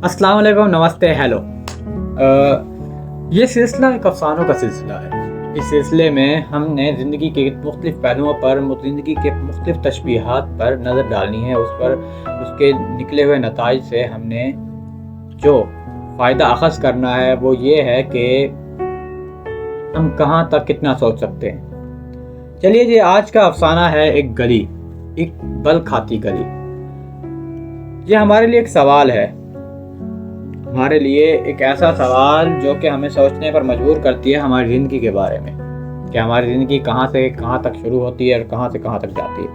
السلام علیکم، نمستے، ہیلو۔ یہ سلسلہ ایک افسانوں کا سلسلہ ہے۔ اس سلسلے میں ہم نے زندگی کے مختلف پہلوؤں پر، زندگی کے مختلف تشبیہات پر نظر ڈالنی ہے۔ اس کے نکلے ہوئے نتائج سے ہم نے جو فائدہ اخذ کرنا ہے وہ یہ ہے کہ ہم کہاں تک کتنا سوچ سکتے ہیں۔ چلیے جی، آج کا افسانہ ہے ایک گلی، ایک بل کھاتی گلی۔ یہ ہمارے لیے ایک سوال ہے، ہمارے لیے ایک ایسا سوال جو کہ ہمیں سوچنے پر مجبور کرتی ہے ہماری زندگی کے بارے میں، کہ ہماری زندگی کہاں سے کہاں تک شروع ہوتی ہے اور کہاں سے کہاں تک جاتی ہے۔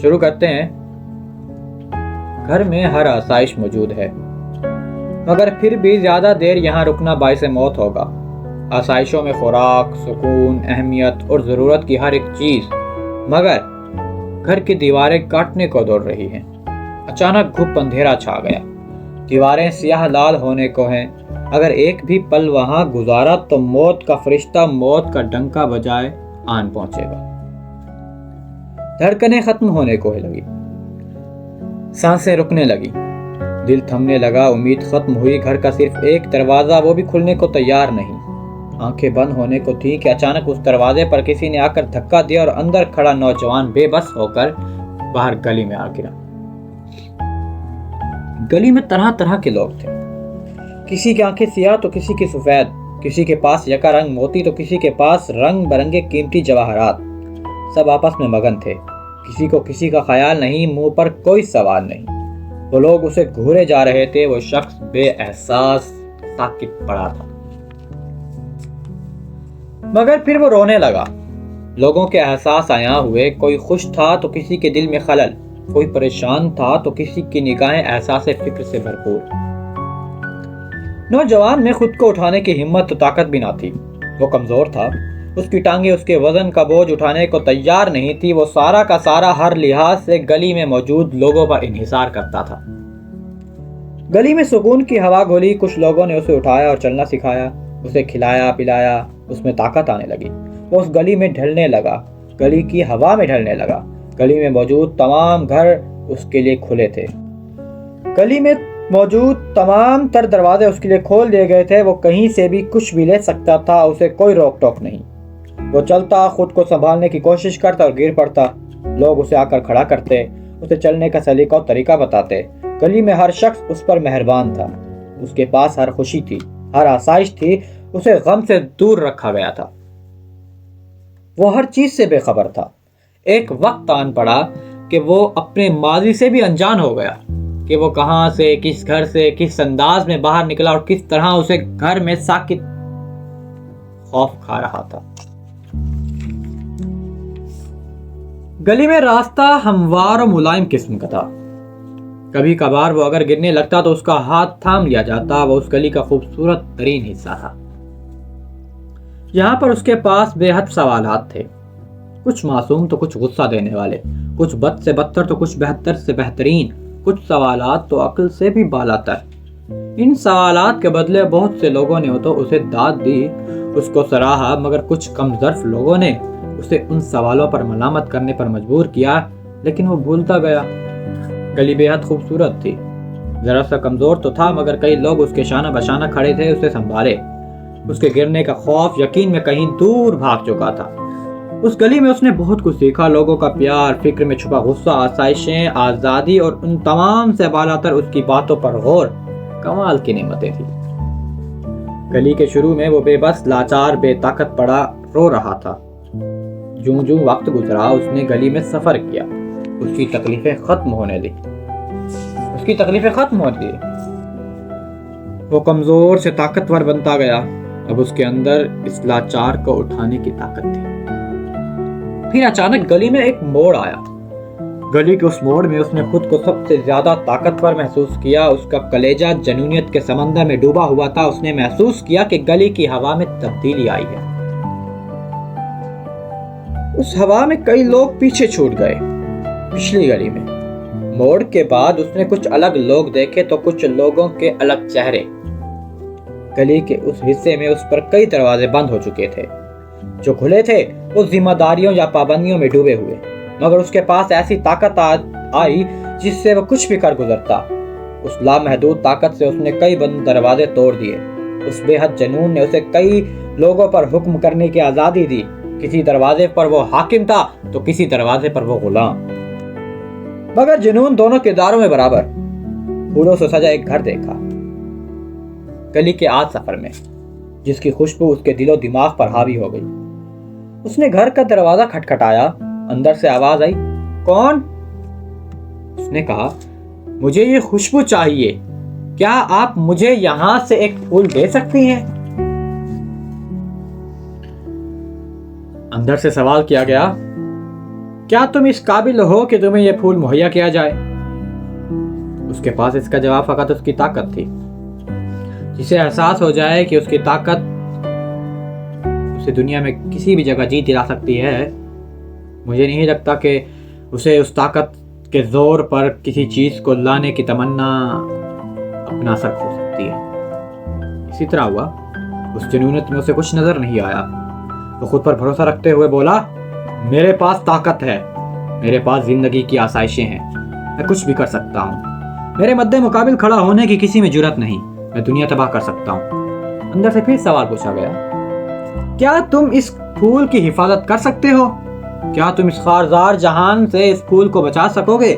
شروع کرتے ہیں۔ گھر میں ہر آسائش موجود ہے، مگر پھر بھی زیادہ دیر یہاں رکنا باعث موت ہوگا۔ آسائشوں میں خوراک، سکون، اہمیت اور ضرورت کی ہر ایک چیز، مگر گھر کی دیواریں کاٹنے کو دوڑ رہی ہیں۔ اچانک گھپ اندھیرا چھا گیا، دیواریں سیاہ لال ہونے کو ہیں۔ اگر ایک بھی پل وہاں گزارا تو موت کا فرشتہ موت کا ڈنکا بجائے آن پہنچے گا۔ دھڑکنیں ختم ہونے کو لگی، سانسیں رکنے لگی، دل تھمنے لگا، امید ختم ہوئی۔ گھر کا صرف ایک دروازہ، وہ بھی کھلنے کو تیار نہیں۔ آنکھیں بند ہونے کو تھی کہ اچانک اس دروازے پر کسی نے آ کر دھکا دیا اور اندر کھڑا نوجوان بے بس ہو کر باہر گلی میں آ گرا۔ گلی میں طرح طرح کے لوگ تھے، کسی کی آنکھیں سیاہ تو کسی کی سفید، کسی کے پاس یکا رنگ موتی تو کسی کے پاس رنگ برنگے قیمتی جواہرات۔ سب آپس میں مگن تھے، کسی کو کسی کا خیال نہیں، منہ پر کوئی سوال نہیں۔ وہ لوگ اسے گھورے جا رہے تھے، وہ شخص بے احساس ساکت پڑا تھا۔ مگر پھر وہ رونے لگا۔ لوگوں کے احساس عیاں ہوئے، کوئی خوش تھا تو کسی کے دل میں خلل، کوئی پریشان تھا تو کسی کی نگاہیں احساس فکر سے بھرپور۔ نوجوان میں خود کو اٹھانے کی ہمت تو طاقت بھی نہ تھی، وہ کمزور تھا، اس کی ٹانگیں اس کے وزن کا بوجھ اٹھانے کو تیار نہیں تھی۔ وہ سارا کا سارا ہر لحاظ سے گلی میں موجود لوگوں پر انحصار کرتا تھا۔ گلی میں سکون کی ہوا گھولی، کچھ لوگوں نے اسے اٹھایا اور چلنا سکھایا، اسے کھلایا پلایا، اس میں طاقت آنے لگی۔ وہ اس گلی میں ڈھلنے لگا، گلی کی ہوا میں ڈھلنے لگا۔ گلی میں موجود تمام گھر اس کے لیے کھلے تھے، گلی میں موجود تمام تر دروازے اس کے لیے کھول دیے گئے تھے۔ وہ کہیں سے بھی کچھ بھی لے سکتا تھا، اسے کوئی روک ٹوک نہیں۔ وہ چلتا، خود کو سنبھالنے کی کوشش کرتا اور گر پڑتا۔ لوگ اسے آ کر کھڑا کرتے، اسے چلنے کا سلیقہ و طریقہ بتاتے۔ گلی میں ہر شخص اس پر مہربان تھا، اس کے پاس ہر خوشی تھی، ہر آسائش تھی، اسے غم سے دور رکھا گیا تھا۔ وہ ہر چیز سے بے خبر تھا۔ ایک وقت آن پڑا کہ وہ اپنے ماضی سے بھی انجان ہو گیا، کہ وہ کہاں سے، کس گھر سے، کس انداز میں باہر نکلا اور کس طرح اسے گھر میں ساکت خوف کھا رہا تھا۔ گلی میں راستہ ہموار و ملائم قسم کا تھا۔ کبھی کبھار وہ اگر گرنے لگتا تو اس کا ہاتھ تھام لیا جاتا۔ وہ اس گلی کا خوبصورت ترین حصہ تھا۔ یہاں پر اس کے پاس بے حد سوالات تھے، کچھ معصوم تو کچھ غصہ دینے والے، کچھ بد سے بدتر تو کچھ بہتر سے بہترین، کچھ سوالات تو عقل سے بھی بالاتر۔ ان سوالات کے بدلے بہت سے لوگوں نے تو اسے داد دی، اس کو سراہا، مگر کچھ کم ظرف لوگوں نے اسے ان سوالوں پر ملامت کرنے پر مجبور کیا، لیکن وہ بھولتا گیا۔ گلی بے حد خوبصورت تھی، ذرا سا کمزور تو تھا، مگر کئی لوگ اس کے شانہ بشانہ کھڑے تھے، اسے سنبھالے۔ اس کے گرنے کا خوف یقین میں کہیں دور بھاگ چکا تھا۔ اس گلی میں اس نے بہت کچھ سیکھا، لوگوں کا پیار، فکر میں چھپا غصہ، آسائشیں، آزادی اور ان تمام سے بالاتر اس کی باتوں پر غور، کمال کی نعمتیں تھیں۔ گلی کے شروع میں وہ بے بس، لاچار، بے طاقت پڑا رو رہا تھا۔ جوں جوں وقت گزرا، اس نے گلی میں سفر کیا، اس کی تکلیفیں ختم ہونے دی، وہ کمزور سے طاقتور بنتا گیا۔ اب اس کے اندر اس لاچار کو اٹھانے کی طاقت تھی۔ پھر اچانک گلی میں ایک موڑ آیا۔ گلی کے اس موڑ میں اس نے خود کو سب سے زیادہ طاقتور محسوس کیا۔ اس کا کلیجہ جنونیت کے سمندر میں ڈوبا ہوا تھا۔ اس نے محسوس کیا کہ گلی کی ہوا میں تبدیلی آئی ہے۔ اس ہوا میں کئی لوگ پیچھے چھوٹ گئے، پچھلی گلی میں۔ موڑ کے بعد اس نے کچھ الگ لوگ دیکھے تو کچھ لوگوں کے الگ چہرے۔ گلی کے اس حصے میں اس پر کئی دروازے بند ہو چکے تھے، جو کھلے تھے اس ذمہ داریوں یا پابندیوں میں ڈوبے ہوئے، مگر اس کے پاس ایسی طاقت آئی جس سے وہ کچھ بھی کر گزرتا۔ اس لامحدود طاقت سے اس نے کئی بند دروازے توڑ دیے۔ اس بے حد جنون نے اسے کئی لوگوں پر حکم کرنے کی آزادی دی۔ کسی دروازے پر وہ حاکم تھا تو کسی دروازے پر وہ غلام، مگر جنون دونوں کرداروں میں برابر۔ پھولوں سے سجا ایک گھر دیکھا گلی کے آج سفر میں، جس کی خوشبو اس کے دل و دماغ پر حاوی ہو گئی۔ اس نے گھر کا دروازہ کھٹکھٹایا۔ اندر سے آواز آئی، کون؟ اس نے کہا، مجھے یہ خوشبو چاہیے، کیا آپ مجھے یہاں سے ایک پھول دے سکتی ہیں؟ اندر سے سوال کیا گیا، کیا تم اس قابل ہو کہ تمہیں یہ پھول مہیا کیا جائے؟ اس کے پاس اس کا جواب فقط اس کی طاقت تھی۔ جسے احساس ہو جائے کہ اس کی طاقت اسے دنیا میں کسی بھی جگہ جیت دلا سکتی ہے، مجھے نہیں لگتا کہ اسے اس طاقت کے زور پر کسی چیز کو لانے کی تمنا اپنا سک ہو سکتی ہے۔ اسی طرح ہوا، اس جنونت میں اسے کچھ نظر نہیں آیا۔ وہ خود پر بھروسہ رکھتے ہوئے بولا، میرے پاس طاقت ہے، میرے پاس زندگی کی آسائشیں ہیں، میں کچھ بھی کر سکتا ہوں، میرے مد مقابل کھڑا ہونے کی کسی میں جرات نہیں، میں دنیا تباہ کر سکتا ہوں۔ اندر سے پھر سوال پوچھا گیا، کیا تم اس پھول کی حفاظت کر سکتے ہو؟ کیا تم اس خارزار جہان سے اس پھول کو بچا سکو گے؟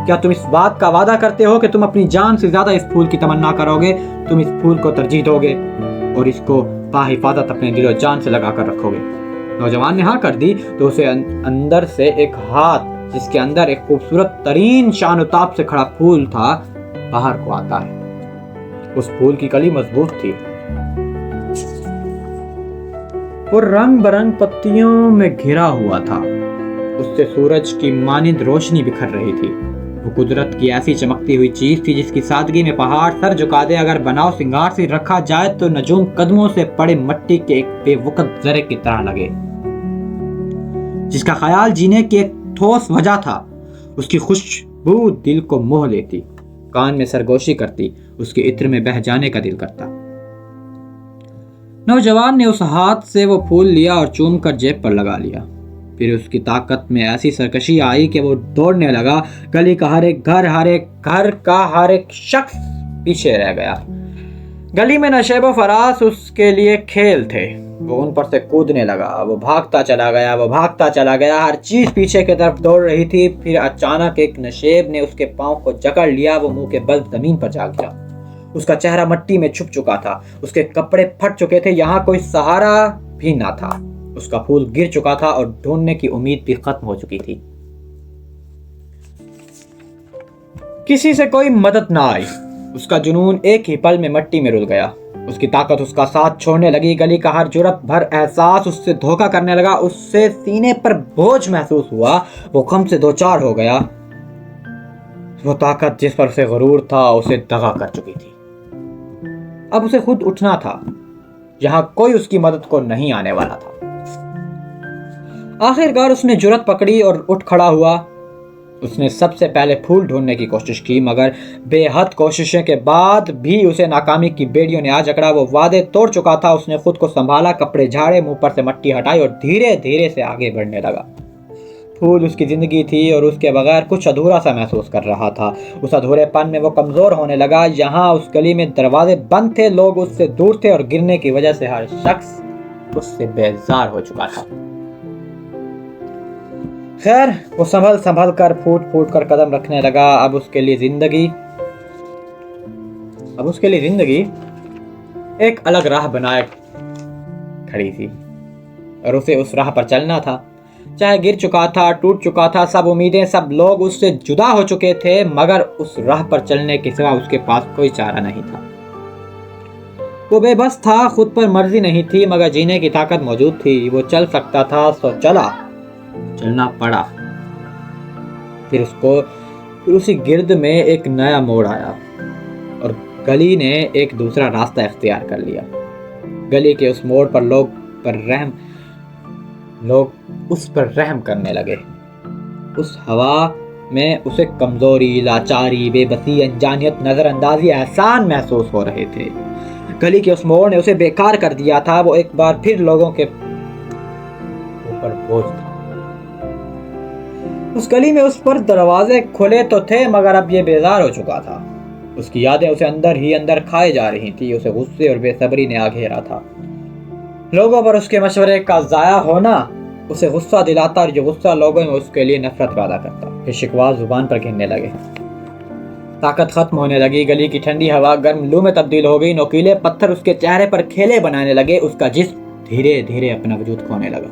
کیا تم اس بات کا وعدہ کرتے ہو کہ تم اپنی جان سے زیادہ اس پھول کی تمنا کرو گے، تم اس پھول کو ترجیح دو گے اور اس کو باحفاظت اپنے دل و جان سے لگا کر رکھو گے؟ نوجوان نے ہاں کر دی تو اسے اندر سے ایک ہاتھ، جس کے اندر ایک خوبصورت ترین شان و تاب سے کھڑا پھول تھا، باہر کو آتا ہے۔ اس پھول کی کلی مضبوط تھی، وہ رنگ برنگ پتیوں میں گھرا ہوا تھا، اس سے سورج کی مانند روشنی بکھر رہی تھی۔ وہ قدرت کی ایسی چمکتی ہوئی چیز تھی جس کی سادگی میں پہاڑ سر جھکا دے، اگر بناؤ سنگار سے رکھا جائے تو نجوم قدموں سے پڑے مٹی کے ایک بے وقت ذرے کی طرح لگے، جس کا خیال جینے کی ایک ٹھوس وجہ تھا۔ اس کی خوشبو دل کو موہ لیتی، کان میں سرگوشی کرتی، اس کے عطر میں بہہ جانے کا دل کرتا۔ نوجوان نے اس ہاتھ سے وہ پھول لیا اور چوم کر جیب پر لگا لیا۔ پھر اس کی طاقت میں ایسی سرکشی آئی کہ وہ دوڑنے لگا۔ گلی کا ہر ایک گھر کا ہر ایک شخص پیچھے رہ گیا۔ گلی میں نشیب و فراز اس کے لیے کھیل تھے۔ وہ ان پر سے کودنے لگا، وہ بھاگتا چلا گیا، ہر چیز پیچھے کی طرف دوڑ رہی تھی۔ پھر اچانک ایک نشیب نے اس کے پاؤں کو جکڑ لیا، وہ منہ کے بل زمین پر جا گرا۔ اس کا چہرہ مٹی میں چھپ چکا تھا، اس کے کپڑے پھٹ چکے تھے، یہاں کوئی سہارا بھی نہ تھا۔ اس کا پھول گر چکا تھا اور ڈھونڈنے کی امید بھی ختم ہو چکی تھی۔ کسی سے کوئی مدد نہ آئی۔ اس کا جنون ایک ہی پل میں مٹی میں رل گیا۔ اس کی طاقت اس کا ساتھ چھوڑنے لگی۔ گلی کا ہر جرأت بھر احساس اس سے دھوکہ کرنے لگا۔ اس سے سینے پر بوجھ محسوس ہوا، وہ غم سے دوچار ہو گیا۔ وہ طاقت جس پر اسے غرور تھا اسے دغا کر چکی تھی۔ اب اسے خود اٹھنا تھا، یہاں کوئی اس کی مدد کو نہیں آنے والا تھا۔ آخر کار اس نے جرأت پکڑی اور اٹھ کھڑا ہوا۔ اس نے سب سے پہلے پھول ڈھونڈنے کی کوشش کی، مگر بے حد کوششیں کے بعد بھی اسے ناکامی کی بیڑیوں نے آ جکڑا۔ وہ وعدے توڑ چکا تھا۔ اس نے خود کو سنبھالا، کپڑے جھاڑے، منہ پر سے مٹی ہٹائی اور دھیرے دھیرے سے آگے بڑھنے لگا۔ پھول اس کی زندگی تھی اور اس کے بغیر کچھ ادھورا سا محسوس کر رہا تھا۔ اس ادھورے پن میں وہ کمزور ہونے لگا۔ یہاں اس گلی میں دروازے بند تھے، لوگ اس سے دور تھے اور گرنے کی وجہ سے ہر شخص اس سے بیزار ہو چکا تھا۔ خیر، وہ سنبھل کر پھوٹ کر قدم رکھنے لگا۔ اب اس کے لیے زندگی ایک الگ راہ بنائے کھڑی تھی اور اسے اس راہ پر چلنا تھا۔ چاہے گر چکا تھا، ٹوٹ چکا تھا، سب امیدیں، سب لوگ اس سے جدا ہو چکے تھے، مگر اس راہ پر چلنے کے سوا اس کے پاس کوئی چارہ نہیں تھا۔ وہ بے بس تھا، خود پر مرضی نہیں تھی، مگر جینے کی طاقت موجود تھی۔ وہ چل سکتا تھا سو چلنا پڑا۔ پھر اسی گرد میں ایک نیا موڑ آیا اور گلی نے ایک دوسرا راستہ اختیار کر لیا۔ گلی کے اس موڑ پر لوگ اس پر رحم کرنے لگے۔ اس ہوا میں اسے کمزوری، لاچاری، بے بسی، انجانیت، نظر اندازی، احسان محسوس ہو رہے تھے۔ گلی کے اس موڑ نے اسے بیکار کر دیا تھا. وہ ایک بار پھر لوگوں کے اوپر بوجھ تھا. اس گلی میں اس پر دروازے کھلے تو تھے مگر اب یہ بیزار ہو چکا تھا. اس کی یادیں اسے اندر ہی اندر کھائے جا رہی تھی. اسے غصے اور بے صبری نے آ گھیرا تھا. لوگوں پر اس کے مشورے کا ضائع ہونا اسے غصہ دلاتا اور یہ غصہ لوگوں میں اس کے لیے نفرت پیدا کرتا. پھر شکوات زبان پر گرنے لگے. طاقت ختم ہونے لگی. گلی کی ٹھنڈی ہوا گرم لو میں تبدیل ہو گئی. نوکیلے پتھر اس کے چہرے پر کھیلے بنانے لگے. اس کا جسم دھیرے دھیرے اپنا وجود کھونے لگا.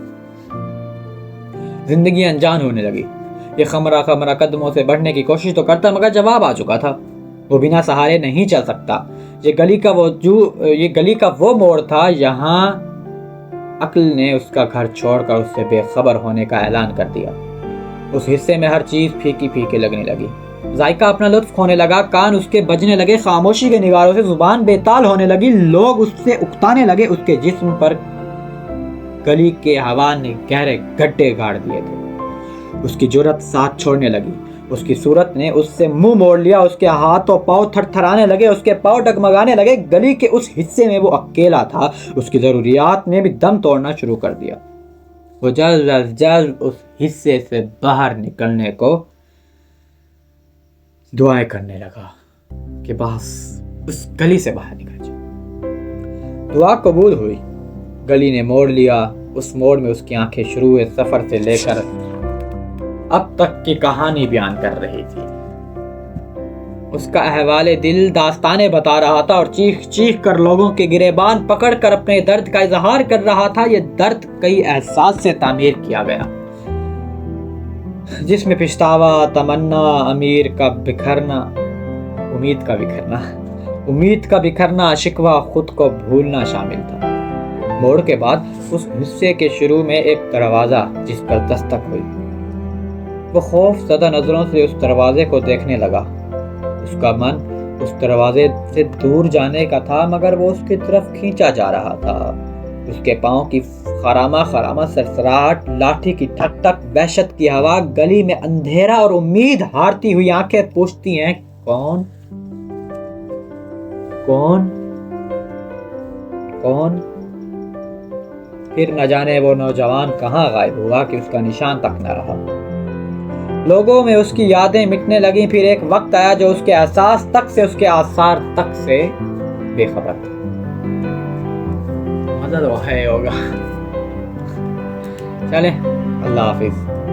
زندگی انجان ہونے لگی. یہ خمرہ خمرہ قدموں سے بڑھنے کی کوشش تو کرتا مگر جواب آ چکا تھا. وہ بنا سہارے نہیں چل سکتا. یہ گلی کا وہ موڑ تھا یہاں عقل نے اس کا گھر چھوڑ کر اس سے بے خبر ہونے کا اعلان کر دیا. اس حصے میں ہر چیز پھیکی پھیکی لگنے لگی. ذائقہ اپنا لطف کھونے لگا. کان اس کے بجنے لگے. خاموشی کے نگاروں سے زبان بے تال ہونے لگی. لوگ اس سے اکتانے لگے. اس کے جسم پر گلی کے ہوا نے گہرے گڈھے گاڑ دیے تھے. اس کی جرأت ساتھ چھوڑنے لگی. اس کی صورت نے اس سے منہ موڑ لیا. اس کے ہاتھ و پاؤں تھر تھرانے لگے. اس کے پاؤں ڈگمگانے لگے. گلی کے اس حصے میں وہ اکیلا تھا. اس کی ضروریات نے بھی دم توڑنا شروع کر دیا. وہ جلد از جلد اس حصے سے باہر نکلنے کو دعائیں کرنے لگا کہ بس اس گلی سے باہر نکل جائے. دعا قبول ہوئی. گلی نے موڑ لیا. اس موڑ میں اس کی آنکھیں شروع سفر سے لے کر اب تک کی کہانی بیان کر رہی تھی. اس کا احوال دل داستانیں بتا رہا تھا اور چیخ چیخ کر لوگوں کے گریبان پکڑ کر اپنے درد کا اظہار کر رہا تھا. یہ درد کئی احساس سے تعمیر کیا گیا جس میں پچھتاوا، تمنا، امید کا بکھرنا، شکوہ، خود کو بھولنا شامل تھا. موڑ کے بعد اس حصے کے شروع میں ایک دروازہ جس پر دستک ہوئی. وہ خوف زدہ نظروں سے اس دروازے کو دیکھنے لگا. اس کا من اس دروازے سے دور جانے کا تھا مگر وہ اس کی طرف کھینچا جا رہا تھا. اس کے پاؤں کی خرامہ سرسراہٹ، لاٹھی کی ٹھک ٹھک، وحشت کی ہوا. گلی میں اندھیرا اور امید ہارتی ہوئی آنکھیں پوچھتی ہیں کون کون کون. پھر نہ جانے وہ نوجوان کہاں غائب ہوا کہ اس کا نشان تک نہ رہا. لوگوں میں اس کی یادیں مٹنے لگیں. پھر ایک وقت آیا جو اس کے احساس تک سے، اس کے آثار تک سے بے خبر تھا. مزہ تو ہے ہوگا. چلیں، اللہ حافظ.